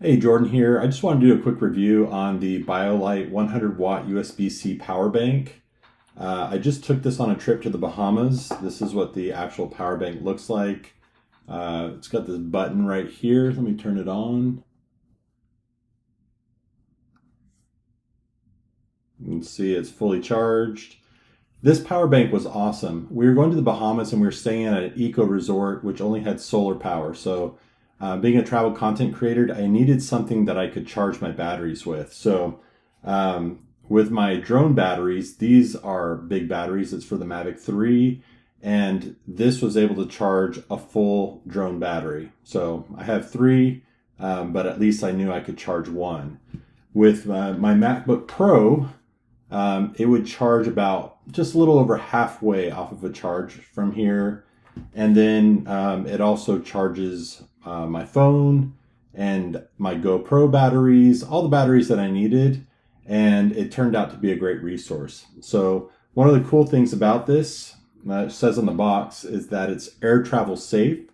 Hey, Jordan here. I just want to do a quick review on the BioLite 100-watt USB-C power bank. I just took this on a trip to the Bahamas. This is what the actual power bank looks like. It's got this button right here. Let me turn it on. You can see it's fully charged. This power bank was awesome. We were going to the Bahamas and we were staying at an eco resort which only had solar power. So being a travel content creator, I needed something that I could charge my batteries with. So with my drone batteries, these are big batteries. It's for the Mavic 3, and this was able to charge a full drone battery. So I have three, but at least I knew I could charge one. With my MacBook Pro, it would charge about just a little over halfway off of a charge from here. And then it also charges my phone and my GoPro batteries, all the batteries that I needed. And it turned out to be a great resource. So one of the cool things about this, it says on the box, is that it's air travel safe.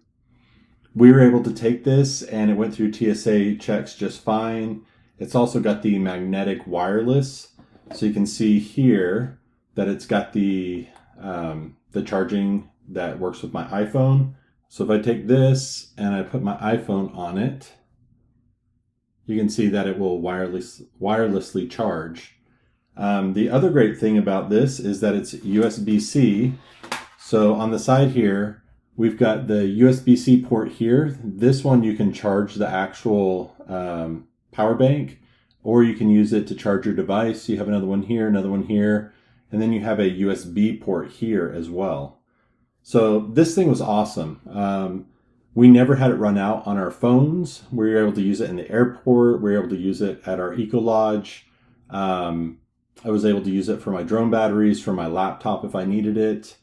We were able to take this and it went through TSA checks just fine. It's also got the magnetic wireless. So you can see here that it's got the charging that works with my iPhone. So if I take this and I put my iPhone on it, you can see that it will wirelessly charge. The other great thing about this is that it's USB-C. So on the side here, we've got the USB-C port here. This one you can charge the actual power bank, or you can use it to charge your device. You have another one here, and then you have a USB port here as well. So this thing was awesome. We never had it run out on our phones. We were able to use it in the airport. We were able to use it at our Eco Lodge. I was able to use it for my drone batteries, for my laptop if I needed it.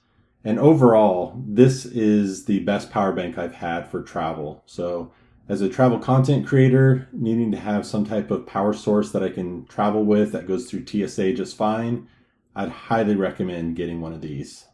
And overall, this is the best power bank I've had for travel. So as a travel content creator, needing to have some type of power source that I can travel with that goes through TSA just fine, I'd highly recommend getting one of these.